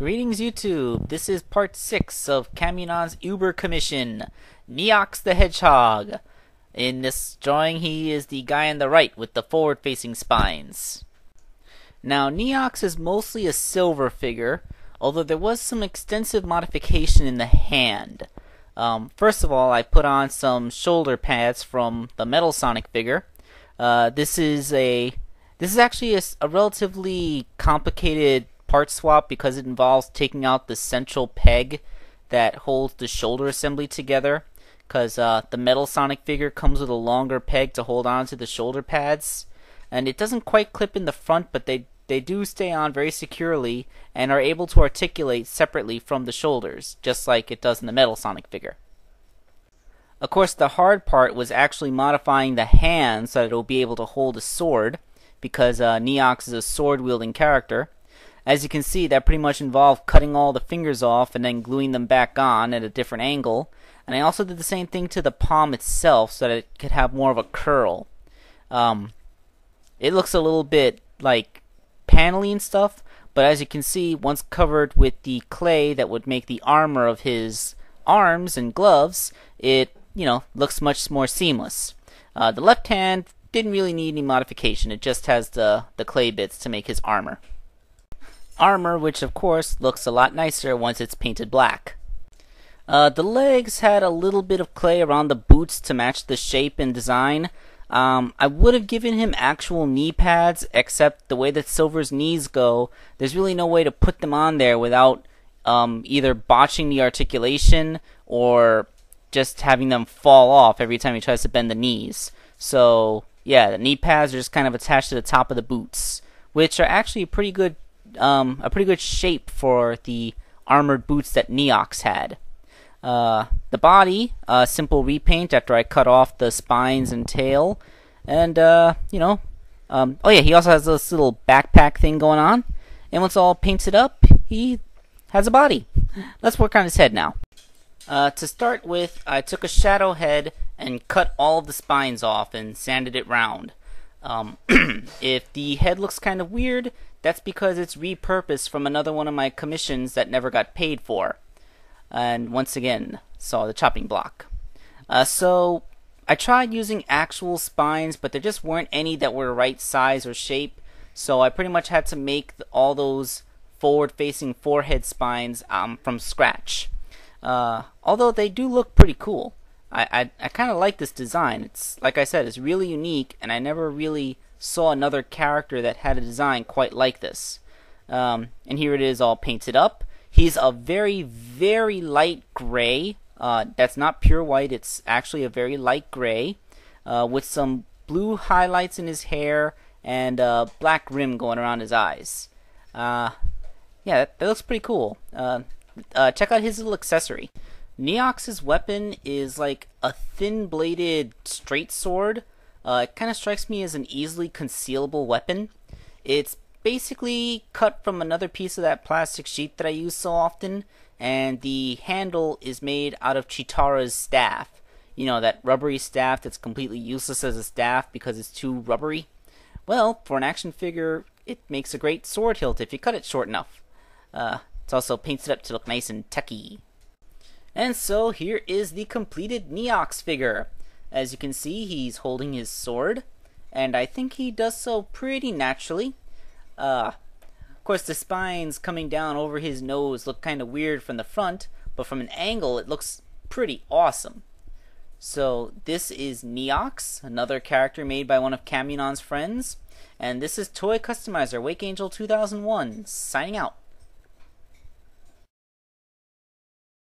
Greetings YouTube, this is part 6 of Camunon's Uber commission, Neox the Hedgehog. In this drawing he is the guy on the right with the forward-facing spines. Now Neox is mostly a silver figure, although there was some extensive modification in the hand. First of all, I put on some shoulder pads from the Metal Sonic figure. This is actually a relatively complicated part swap because it involves taking out the central peg that holds the shoulder assembly together, because the Metal Sonic figure comes with a longer peg to hold on to the shoulder pads, and it doesn't quite clip in the front, but they do stay on very securely and are able to articulate separately from the shoulders, just like it does in the Metal Sonic figure. Of course, the hard part was actually modifying the hand so that it will be able to hold a sword, because Neox is a sword-wielding character. As you can see, that pretty much involved cutting all the fingers off and then gluing them back on at a different angle. And I also did the same thing to the palm itself so that it could have more of a curl. It looks a little bit like panelly and stuff, but as you can see, once covered with the clay that would make the armor of his arms and gloves, it looks much more seamless. The left hand didn't really need any modification. It just has the clay bits to make his armor. Armor, which of course looks a lot nicer once it's painted black. The legs had a little bit of clay around the boots to match the shape and design. I would have given him actual knee pads, except the way that Silver's knees go, there's really no way to put them on there without either botching the articulation or just having them fall off every time he tries to bend the knees. So yeah, the knee pads are just kind of attached to the top of the boots, which are actually a pretty good shape for the armored boots that Neox had. The body, simple repaint after I cut off the spines and tail, and oh yeah, he also has this little backpack thing going on. And once all painted up, he has a body. Let's work on his head now. To start with, I took a shadow head and cut all of the spines off and sanded it round. If the head looks kind of weird, that's because it's repurposed from another one of my commissions that never got paid for. And once again, saw the chopping block. So I tried using actual spines, but there just weren't any that were the right size or shape. So I pretty much had to make all those forward-facing forehead spines from scratch. Although they do look pretty cool. I kind of like this design. It's, like I said, it's really unique, and I never really saw another character that had a design quite like this. And here it is all painted up. He's a very, very light gray. That's not pure white, it's actually a very light gray, with some blue highlights in his hair and a black rim going around his eyes. Yeah, that looks pretty cool. Check out his little accessory. Neox's weapon is like a thin-bladed straight sword. It kind of strikes me as an easily concealable weapon. It's basically cut from another piece of that plastic sheet that I use so often, and the handle is made out of Chitara's staff. You know, that rubbery staff that's completely useless as a staff because it's too rubbery. Well, for an action figure, it makes a great sword hilt if you cut it short enough. It's also painted up to look nice and techy. And so here is the completed Neox figure. As you can see, he's holding his sword, and I think he does so pretty naturally. Of course, the spines coming down over his nose look kind of weird from the front, but from an angle it looks pretty awesome. So this is Neox, another character made by one of Camunon's friends, and this is Toy Customizer Wake Angel 2001, signing out.